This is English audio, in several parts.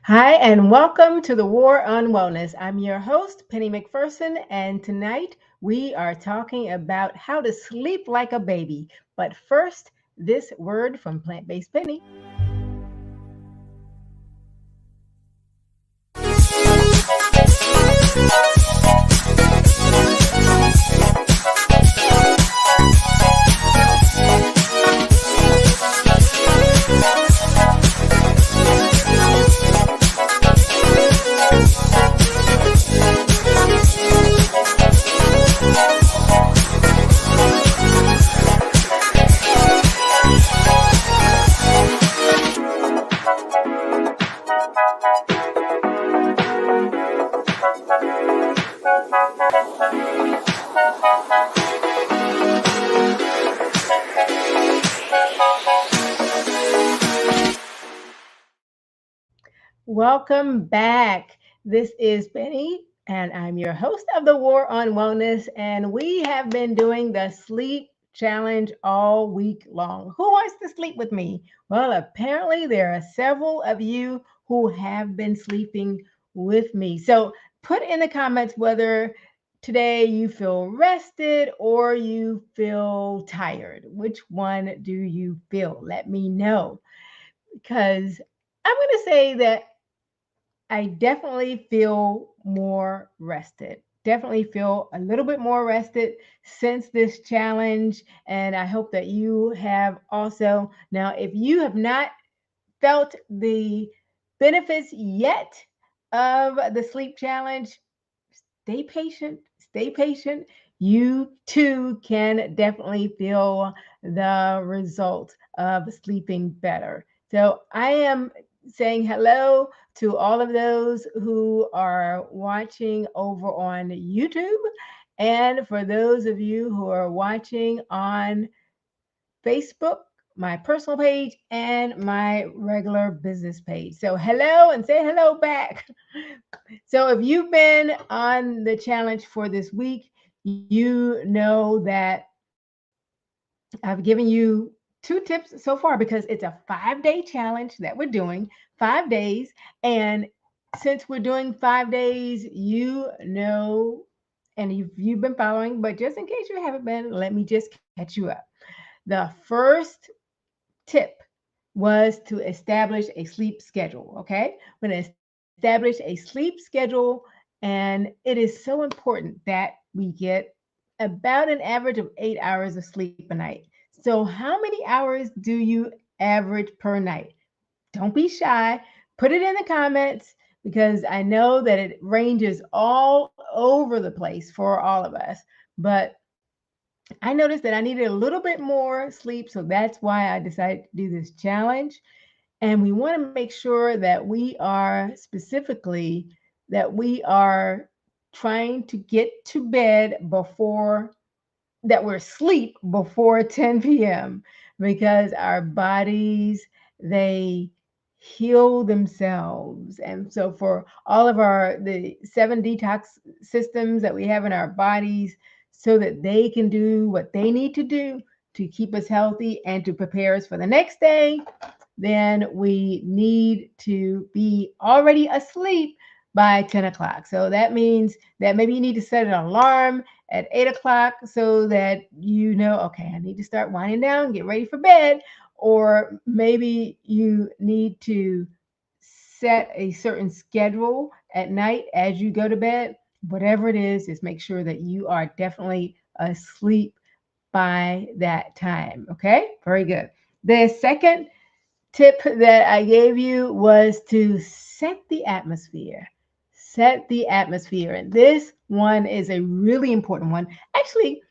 Hi, and welcome to the War on Wellness. I'm your host, Penny McPherson, and tonight we are talking about how to sleep like a baby. But first, this word from Plant Based Penny. Welcome back. This is Penny, and I'm your host of the War on Wellness. And we have been doing the sleep challenge all week long. Who wants to sleep with me? Well, apparently, there are several of you who have been sleeping with me. So put in the comments whether today you feel rested or you feel tired. Which one do you feel? Let me know because I'm going to say that I definitely feel more rested. Definitely feel a little bit more rested since this challenge. And I hope that you have also. Now, if you have not felt the benefits yet of the sleep challenge, stay patient. Stay patient. You too can definitely feel the result of sleeping better. So I am saying hello to all of those who are watching over on YouTube. And for those of you who are watching on Facebook, my personal page, and my regular business page. So, hello and say hello back. So, if you've been on the challenge for this week, you know that I've given you two tips so far because it's a 5 day challenge that we're doing, 5 days. And since we're doing 5 days, you know, and you've been following, but just in case you haven't been, let me just catch you up. The first tip was to establish a sleep schedule. Okay. We're going to establish a sleep schedule. And it is so important that we get about an average of 8 hours of sleep a night. So, how many hours do you average per night? Don't be shy. Put it in the comments because I know that it ranges all over the place for all of us. But I noticed that I needed a little bit more sleep. So that's why I decided to do this challenge. And we want to make sure that we are specifically that we are trying to get to bed before that we're asleep before 10 p.m. because our bodies they heal themselves. And so for all of our the 7 detox systems that we have in our bodies so that they can do what they need to do to keep us healthy and to prepare us for the next day, then we need to be already asleep by 10 o'clock. So that means that maybe you need to set an alarm at 8 o'clock so that you know, okay, I need to start winding down, get ready for bed. Or maybe you need to set a certain schedule at night as you go to bed. Whatever it is, just make sure that you are definitely asleep by that time. Okay, very good. The second tip that I gave you was to set the atmosphere. Set the atmosphere. And this one is a really important one. Actually,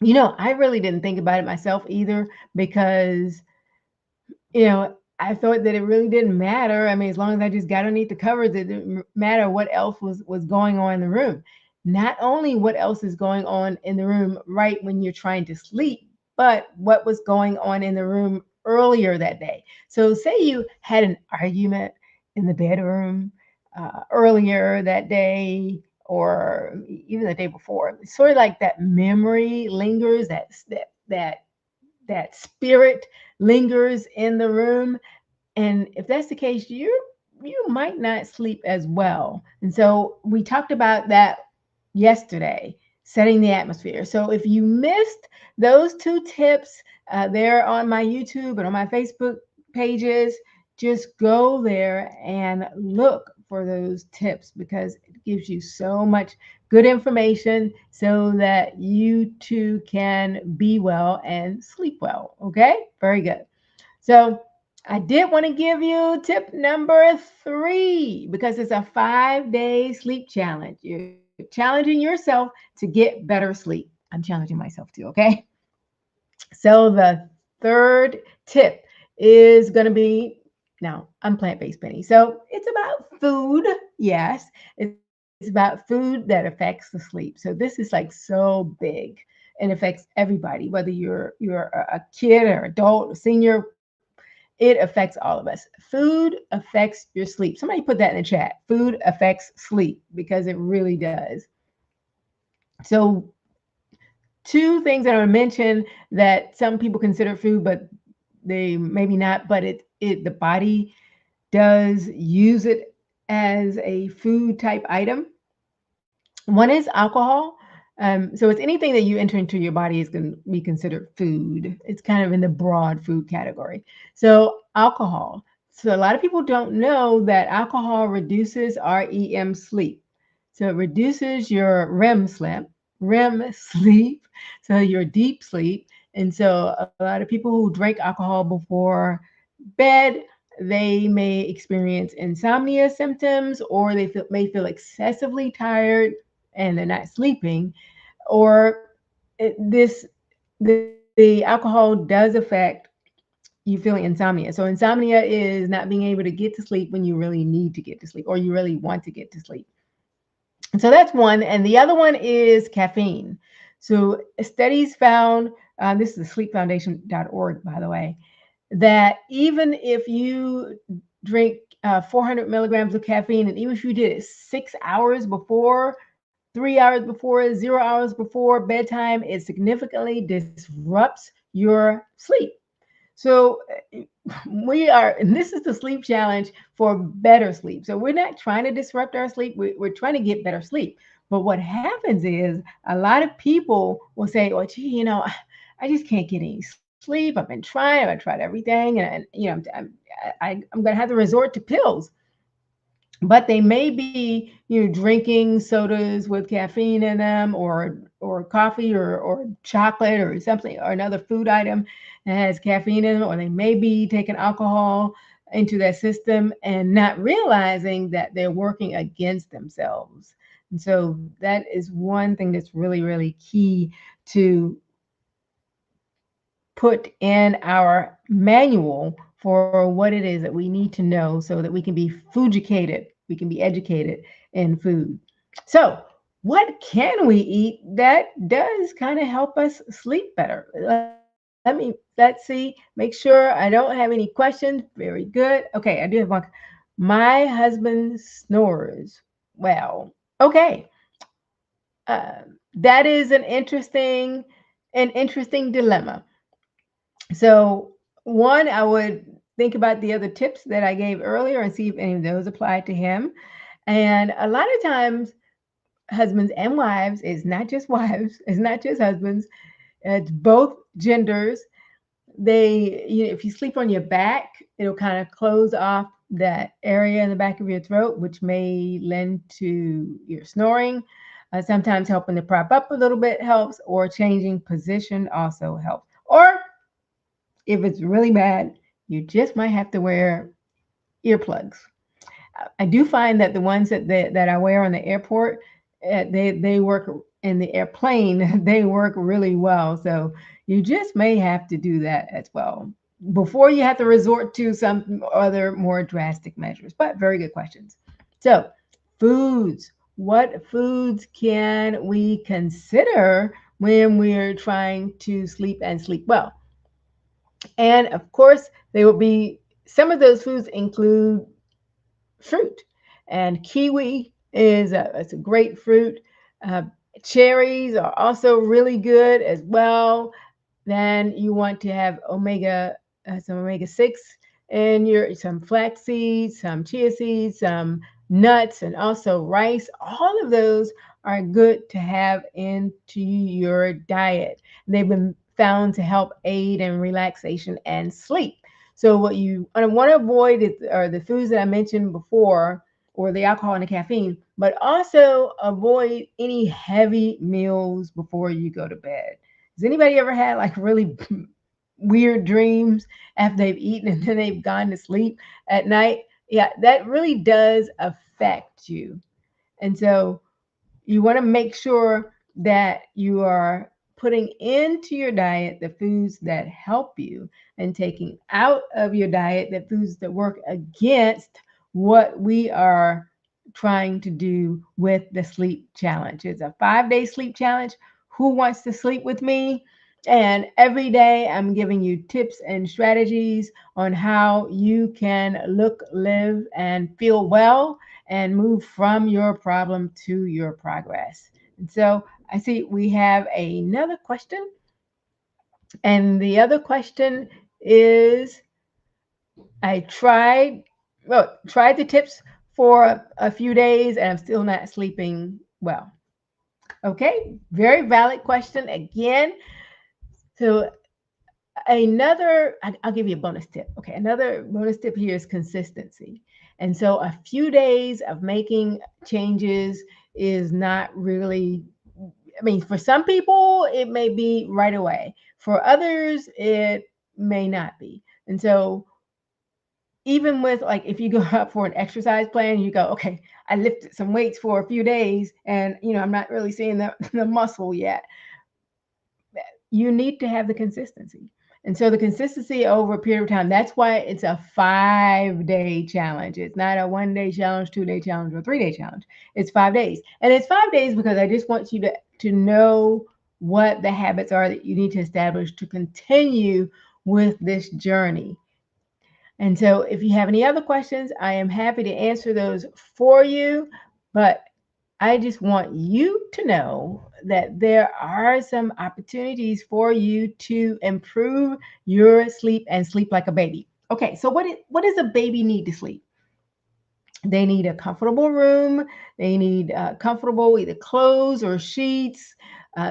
I really didn't think about it myself either because, I thought that it really didn't matter. I mean, as long as I just got underneath the covers, it didn't matter what else was going on in the room. Not only what else is going on in the room right when you're trying to sleep, but what was going on in the room earlier that day. So, say you had an argument in the bedroom earlier that day, or even the day before. It's sort of like that memory lingers, that spirit lingers in the room. And if that's the case, you're you might not sleep as well. And so we talked about that yesterday, setting the atmosphere. So if you missed those two tips, they're on my YouTube and on my Facebook pages. Just go there and look for those tips because it gives you so much good information so that you too can be well and sleep well. Okay, very good. So I did want to give you tip number 3 because it's a 5-day sleep challenge. You're challenging yourself to get better sleep. I'm challenging myself too, okay? So the third tip is going to be now I'm plant-based, Penny. So it's about food. Yes, it's about food that affects the sleep. So this is like so big and affects everybody, whether you're a kid or adult, or senior. It affects all of us. Food affects your sleep. Somebody put that in the chat. Food affects sleep because it really does. So, two things that I mentioned that some people consider food, but they maybe not, but it the body does use it as a food type item. One is alcohol. So it's anything that you enter into your body is going to be considered food. It's kind of in the broad food category. So alcohol. So a lot of people don't know that alcohol reduces REM sleep. So it reduces your REM sleep, so your deep sleep. And so a lot of people who drink alcohol before bed, they may experience insomnia symptoms or may feel excessively tired and they're not sleeping, or the alcohol does affect you feeling insomnia. So insomnia is not being able to get to sleep when you really need to get to sleep or you really want to get to sleep. So that's one. And the other one is caffeine. So studies found, this is sleepfoundation.org, by the way, that even if you drink 400 milligrams of caffeine, and even if you did it 6 hours before, 3 hours before, 0 hours before bedtime, it significantly disrupts your sleep. So we are, and this is the sleep challenge for better sleep. So we're not trying to disrupt our sleep. We're trying to get better sleep. But what happens is a lot of people will say, "Oh, gee, I just can't get any sleep. I've been trying. I've tried everything, and I'm going to have to resort to pills." But they may be drinking sodas with caffeine in them or coffee or chocolate or something or another food item that has caffeine in them, or they may be taking alcohol into their system and not realizing that they're working against themselves. And so that is one thing that's really, really key to put in our manual for what it is that we need to know so that we can be foodicated, we can be educated in food. So, what can we eat that does kind of help us sleep better? Let's see, make sure I don't have any questions. Very good. Okay, I do have one. My husband snores. Well, okay. That is an interesting dilemma. So, one, I would think about the other tips that I gave earlier and see if any of those apply to him. And a lot of times, husbands and wives, it's not just wives, it's not just husbands, it's both genders. If you sleep on your back, it'll kind of close off that area in the back of your throat, which may lend to your snoring. Sometimes helping to prop up a little bit helps, or changing position also helps. Or if it's really bad, you just might have to wear earplugs. I do find that the ones that I wear on the airport, they work in the airplane. They work really well. So you just may have to do that as well before you have to resort to some other more drastic measures. But very good questions. So foods. What foods can we consider when we're trying to sleep and sleep well? And of course, they will be some of those foods include fruit, and kiwi is it's a great fruit. Uh, Cherries are also really good as well. Then you want to have some omega 6 and some flax seeds, some chia seeds, some nuts, and also rice. All of those are good to have into your diet. They've been found to help aid in relaxation and sleep. So what you want to avoid are the foods that I mentioned before, or the alcohol and the caffeine, but also avoid any heavy meals before you go to bed. Has anybody ever had like really weird dreams after they've eaten and then they've gone to sleep at night? Yeah, that really does affect you. And so you want to make sure that you are putting into your diet the foods that help you and taking out of your diet the foods that work against what we are trying to do with the sleep challenge. It's a 5-day sleep challenge. Who wants to sleep with me? And every day I'm giving you tips and strategies on how you can look, live, and feel well and move from your problem to your progress. And so I see we have another question. And the other question is, I tried the tips for a few days and I'm still not sleeping well. Okay, very valid question again. So I'll give you a bonus tip. Okay, another bonus tip here is consistency. And so a few days of making changes is not really, I mean, for some people, it may be right away. For others, it may not be. And so even with like, if you go up for an exercise plan, you go, okay, I lifted some weights for a few days and, I'm not really seeing the muscle yet. You need to have the consistency. And so the consistency over a period of time, that's why it's a 5-day challenge. It's not a 1-day challenge, 2-day challenge, or 3-day challenge. It's 5 days. And it's 5 days because I just want you to know what the habits are that you need to establish to continue with this journey. And so if you have any other questions, I am happy to answer those for you. But I just want you to know that there are some opportunities for you to improve your sleep and sleep like a baby. Okay, so what does a baby need to sleep? They need a comfortable room. They need comfortable either clothes or sheets.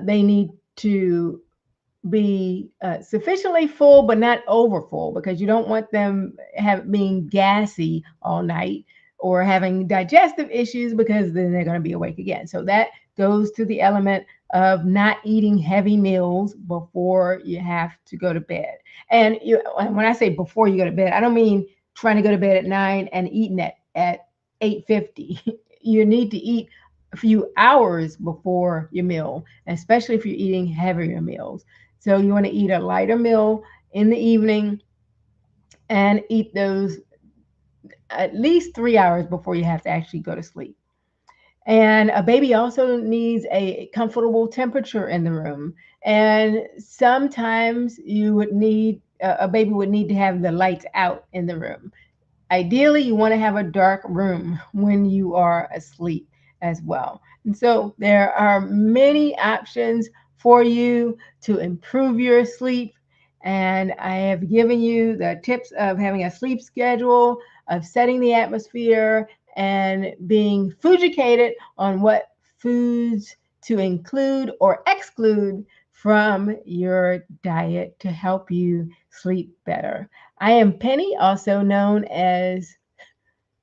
They need to be sufficiently full, but not over full, because you don't want them being gassy all night or having digestive issues, because then they're going to be awake again. So that goes to the element of not eating heavy meals before you have to go to bed. And when I say before you go to bed, I don't mean trying to go to bed at 9 and eating at 8:50. You need to eat a few hours before your meal, especially if you're eating heavier meals. So you want to eat a lighter meal in the evening and eat those at least 3 hours before you have to actually go to sleep. And a baby also needs a comfortable temperature in the room. And sometimes a baby would need to have the lights out in the room. Ideally, you want to have a dark room when you are asleep as well. And so there are many options for you to improve your sleep. And I have given you the tips of having a sleep schedule, of setting the atmosphere, and being educated on what foods to include or exclude from your diet to help you sleep better. I am Penny, also known as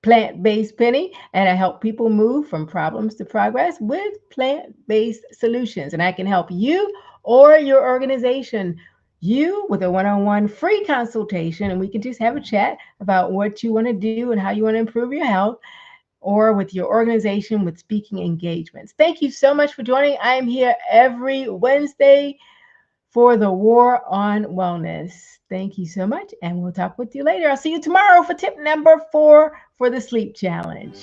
Plant-Based Penny, and I help people move from problems to progress with plant-based solutions. And I can help you or your organization, you with a one-on-one free consultation, and we can just have a chat about what you want to do and how you want to improve your health, or with your organization with speaking engagements. Thank you so much for joining. I am here every Wednesday for the War on Wellness. Thank you so much, and we'll talk with you later. I'll see you tomorrow for tip number 4 for the sleep challenge.